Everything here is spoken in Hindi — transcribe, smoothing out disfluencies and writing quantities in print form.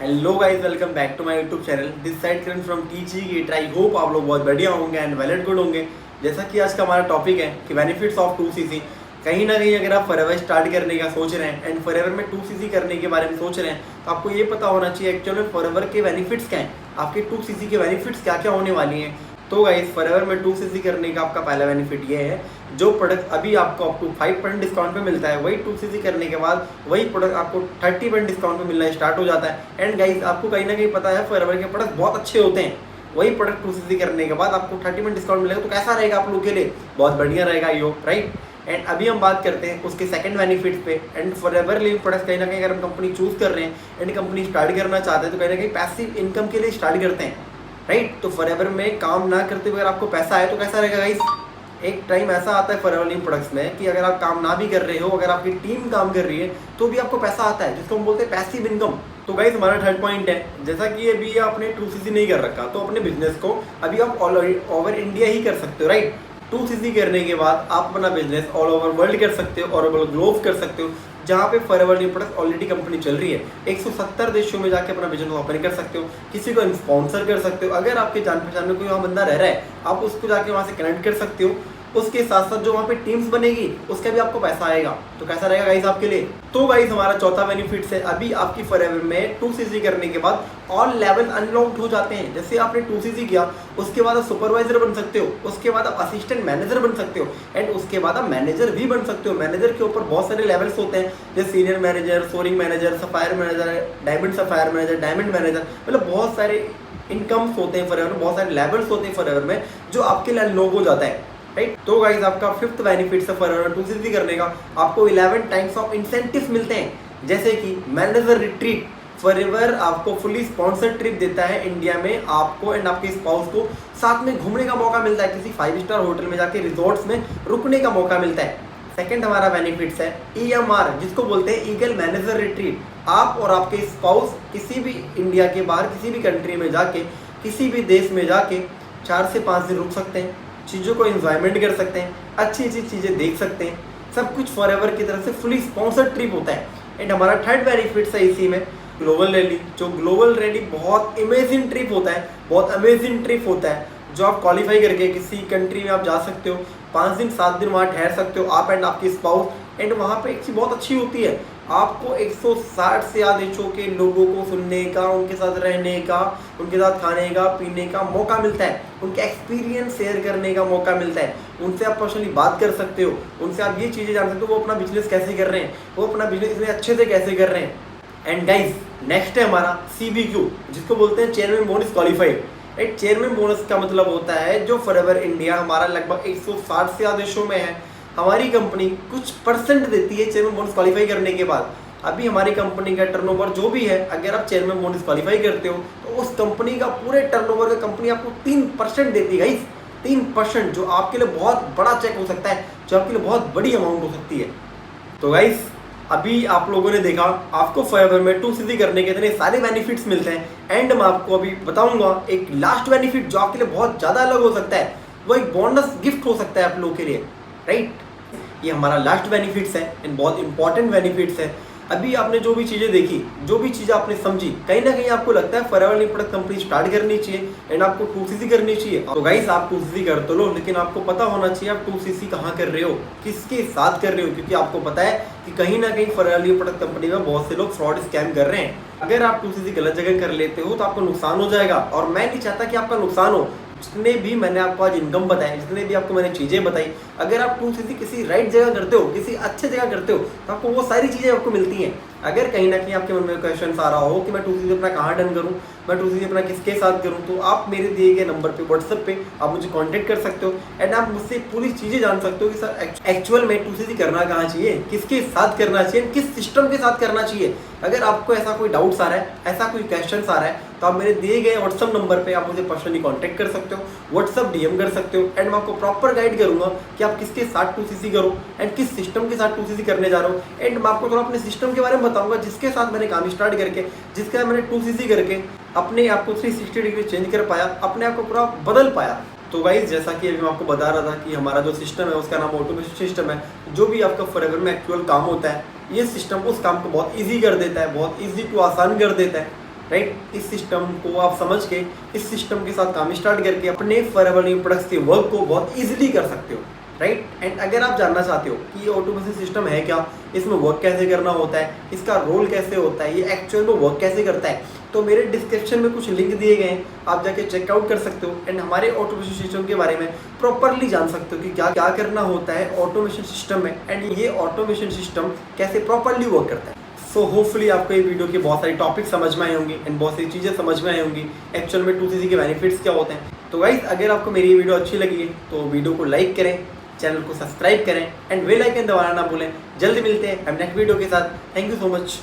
Hello guys, welcome back to my YouTube channel. This side Kiran from Teachy Gate. I hope आप लोग बहुत बढ़िया होंगे एंड वेल एंड गुड होंगे। जैसा कि आज का हमारा टॉपिक है कि बेनिफिट्स ऑफ 2cc। कहीं ना कहीं अगर आप फॉरएवर स्टार्ट करने का सोच रहे हैं एंड फॉरएवर में 2cc करने के बारे में सोच रहे हैं, तो आपको ये पता होना चाहिए एक्चुअल में फॉरएवर के बेनिफिट्स क्या हैं, आपके 2cc के बेनिफिट्स क्या क्या होने वाली हैं। तो गाइस, फॉरएवर में 2cc करने का आपका पहला बेनिफिट ये है, जो प्रोडक्ट अभी आपको अप टू 5% डिस्काउंट पे मिलता है, वही 2cc करने के बाद वही प्रोडक्ट आपको 30% डिस्काउंट पे मिलना स्टार्ट हो जाता है। एंड गाइस, आपको कहीं ना कहीं पता है फॉरएवर के प्रोडक्ट बहुत अच्छे होते हैं। वही प्रोडक्ट 2cc करने के बाद आपको 30% डिस्काउंट मिलेगा, तो कैसा रहेगा आप लोगों के लिए? बहुत बढ़िया रहेगा यो, राइट। एंड अभी हम बात करते हैं उसके सेकंड बेनिफिट पे। एंड फॉरएवर लिविंग प्रोडक्ट कहीं ना कहीं अगर हम कंपनी चूज कर रहे हैं एंड कंपनी स्टार्ट करना चाहते हैं, तो कहीं ना कहीं पैसिव इनकम के लिए स्टार्ट करते हैं, राइट। तो फॉरएवर में काम ना करते हुए अगर आपको पैसा आए तो कैसा रहेगा गाइस? एक टाइम ऐसा आता है फॉरएवर लिविंग प्रोडक्ट्स में कि अगर आप काम ना भी कर रहे हो, अगर आपकी टीम काम कर रही है, तो भी आपको पैसा आता है, जिसको हम बोलते हैं पैसिव इनकम। तो गाइस, हमारा थर्ड पॉइंट है, जैसा कि अभी आपने 2cc नहीं कर रखा, तो अपने बिजनेस को अभी आप ऑल ओवर इंडिया ही कर सकते हो, राइट। 2cc करने के बाद आप अपना बिजनेस ऑल ओवर वर्ल्ड कर सकते हो, ऑल ओवर ग्लोब कर सकते हो। जहाँ पे forever living products already company चल रही है, 170 देशों में जाके अपना बिजनेस ओपन कर सकते हो, किसी को स्पॉन्सर कर सकते हो। अगर आपके जान पहचान में कोई वहाँ बंदा रह रहा है, आप उसको जाके वहाँ से कनेक्ट कर सकते हो। उसके साथ साथ जो वहाँ पे टीम्स बनेगी, उसका भी आपको पैसा आएगा। तो कैसा रहेगा गाइस आपके लिए? तो गाइस, हमारा चौथा बेनिफिट है, अभी आपकी फॉरएवर में 2cc करने के बाद ऑल लेवल अनलॉक्ड हो जाते हैं। जैसे आपने 2cc किया, उसके बाद आप सुपरवाइजर बन सकते हो, उसके बाद आप असिस्टेंट मैनेजर बन सकते हो, एंड उसके बाद आप मैनेजर भी बन सकते हो। मैनेजर के ऊपर बहुत सारे लेवल्स होते हैं, जैसे senior manager, soaring manager, sapphire manager, diamond sapphire manager, diamond manager, मतलब बहुत सारे इनकम्स होते हैं फॉरएवर में, बहुत सारे लेवल्स होते हैं फॉरएवर में, जो आपके लिए अनलॉक हो जाता है, राइट। तो गाइस, आपका फिफ्थ बेनिफिट है फॉरएवर 2cc करने का, आपको 11 टाइम्स ऑफ इंसेंटिव मिलते हैं। जैसे कि मैनेजर रिट्रीट, फॉरएवर आपको फुली स्पॉन्सर्ड ट्रिप देता है इंडिया में, आपको एंड आपके स्पाउस को साथ में घूमने का मौका मिलता है, किसी 5 स्टार होटल में जाके रिजॉर्ट्स में रुकने का मौका मिलता है। सेकंड हमारा बेनिफिट्स है EMR, जिसको बोलते हैं ईगल मैनेजर रिट्रीट। आप और आपके स्पाउस किसी भी इंडिया के बाहर किसी भी कंट्री में जाके, किसी भी देश में जाके 4 से 5 दिन रुक सकते हैं, चीज़ों को एंजॉयमेंट कर सकते हैं, अच्छी अच्छी चीज़ें देख सकते हैं। सब कुछ फॉरएवर की तरफ से फुली स्पॉन्सर्ड ट्रिप होता है। एंड हमारा थर्ड बेनिफिट है इसी में ग्लोबल रैली। जो ग्लोबल रैली बहुत अमेजिंग ट्रिप होता है, बहुत अमेजिंग ट्रिप होता है, जो आप क्वालिफाई करके किसी कंट्री में आप जा सकते हो, 5 दिन 7 दिन वहाँ ठहर सकते हो, आप एंड आपकी स्पाउस। एंड वहाँ पे एक चीज़ बहुत अच्छी होती है, आपको 160 से ज़्यादा देशों के लोगों को सुनने का, उनके साथ रहने का, उनके साथ खाने का पीने का मौका मिलता है, उनके एक्सपीरियंस शेयर करने का मौका मिलता है, उनसे आप पर्सनली बात कर सकते हो, उनसे आप ये चीज़ें जान सकते हो वो अपना बिजनेस कैसे कर रहे हैं, वो अपना बिजनेस इतने अच्छे से कैसे कर रहे हैं। एंड गाइस, नेक्स्ट है हमारा CBQ, जिसको बोलते हैं chairman bonus qualified, right. Chairman bonus का मतलब होता है, जो फॉरएवर इंडिया हमारा लगभग 160 से ज़्यादा देशों में है, हमारी कंपनी कुछ परसेंट देती है चेयरमैन बोनस क्वालिफाई करने के बाद। अभी हमारी कंपनी का टर्नओवर जो भी है, अगर आप चेयरमैन बोनस क्वालिफाई करते हो, तो उस कंपनी का पूरे टर्नओवर का कंपनी आपको 3% देती है गाइस, 3%, जो आपके लिए बहुत बड़ा चेक हो सकता है, जो आपके लिए बहुत बड़ी अमाउंट हो सकती है। तो गाइस, अभी आप लोगों ने देखा आपको फॉरएवर में 2cc करने के इतने सारे बेनिफिट्स मिलते हैं। एंड मैं आपको अभी बताऊंगा एक लास्ट बेनिफिट जो आपके लिए बहुत ज़्यादा अलग हो सकता है, वो एक बोनस गिफ्ट हो सकता है आप लोगों के लिए, राइट। ये हमारा लास्ट बेनिफिट्स है एंड बहुत इंपॉर्टेंट बेनिफिट्स है। अभी आपने जो भी चीज़ें देखी, जो भी चीज़ें आपने समझी, कहीं ना कहीं आपको लगता है forever living product company start करनी चाहिए एंड आपको 2cc करनी चाहिए। तो गाइस, आप 2cc कर तो लो, लेकिन आपको पता होना चाहिए आप 2cc कहाँ कर रहे हो, किसके साथ कर रहे हो, क्योंकि आपको पता है कि कहीं ना कहीं फॉरएवर लिविंग प्रोडक्ट कंपनी में बहुत से लोग फ्रॉड स्कैम कर रहे हैं। अगर आप 2cc गलत जगह कर लेते हो तो आपको नुकसान हो जाएगा, और मैं नहीं चाहता कि आपका नुकसान हो। जितने भी मैंने आपको आज इनकम बताई, जितने भी आपको मैंने चीज़ें बताई, अगर आप 2cc किसी राइट जगह करते हो, किसी अच्छे जगह करते हो, तो आपको वो सारी चीज़ें आपको मिलती हैं। अगर कहीं ना कहीं आपके मन में क्वेश्चन आ रहा हो कि मैं 2cc अपना कहाँ डन करूँ, मैं 2cc अपना किसके साथ करूँ, तो आप मेरे दिए गए नंबर पे व्हाट्सएप पे आप मुझे कांटेक्ट कर सकते हो एंड आप मुझसे पूरी चीज़ें जान सकते हो कि सर एक्चुअल में 2cc करना कहाँ चाहिए, किसके साथ करना चाहिए, किस सिस्टम के साथ करना चाहिए। अगर आपको ऐसा कोई डाउट्स आ रहा है, ऐसा कोई क्वेश्चन आ रहा है, तो आप मेरे दिए गए व्हाट्सएप नंबर पे आप मुझे पर्सनली कांटेक्ट कर सकते हो, व्हाट्सएप DM कर सकते हो, एंड मैं आपको प्रॉपर गाइड करूंगा कि आप किसके साथ 2cc करो एंड किस सिस्टम के साथ 2cc करने जा रहे हो। एंड मैं आपको थोड़ा अपने सिस्टम के बारे में बताऊंगा, जिसके साथ मैंने काम स्टार्ट करके, जिसके साथ मैंने 2cc करके अपने आप को 360 डिग्री चेंज कर पाया, अपने आप को पूरा बदल पाया। तो गाइस, जैसा कि अभी मैं आपको बता रहा था कि हमारा जो सिस्टम है उसका नाम ऑटोमेशन सिस्टम है। जो भी आपका फॉरएवर में एक्चुअल काम होता है, ये सिस्टम उस काम को बहुत ईजी कर देता है, बहुत ईजी टू आसान कर देता है। राइट। इस सिस्टम को आप समझ के इस सिस्टम के साथ काम स्टार्ट करके अपने फॉरएवर न्यू प्रोडक्ट्स के वर्क को बहुत ईजिली कर सकते हो, राइट। एंड अगर आप जानना चाहते हो कि ये ऑटोमेशन सिस्टम है क्या, इसमें वर्क कैसे करना होता है, इसका रोल कैसे होता है, ये एक्चुअल में वर्क कैसे करता है, तो मेरे डिस्क्रिप्शन में कुछ लिंक दिए गए हैं, आप जाके चेकआउट कर सकते हो एंड हमारे ऑटोमेशन सिस्टम के बारे में प्रॉपरली जान सकते हो कि क्या क्या करना होता है ऑटोमेशन सिस्टम में एंड ये ऑटोमेशन सिस्टम कैसे प्रॉपरली वर्क करता है। सो होपफुली आपको ये वीडियो के बहुत सारी टॉपिक समझ में आए होंगे एंड बहुत सारी चीज़ें समझ में आई होंगी एक्चुअल में 2CC के बेनिफिट्स क्या होते हैं। तो गाइस अगर आपको मेरी ये वीडियो अच्छी लगी है तो वीडियो को लाइक करें, चैनल को सब्सक्राइब करें एंड बेल आइकन दबाना ना भूलें। जल्दी मिलते हैं हम नेक्स्ट वीडियो के साथ। Thank you so much.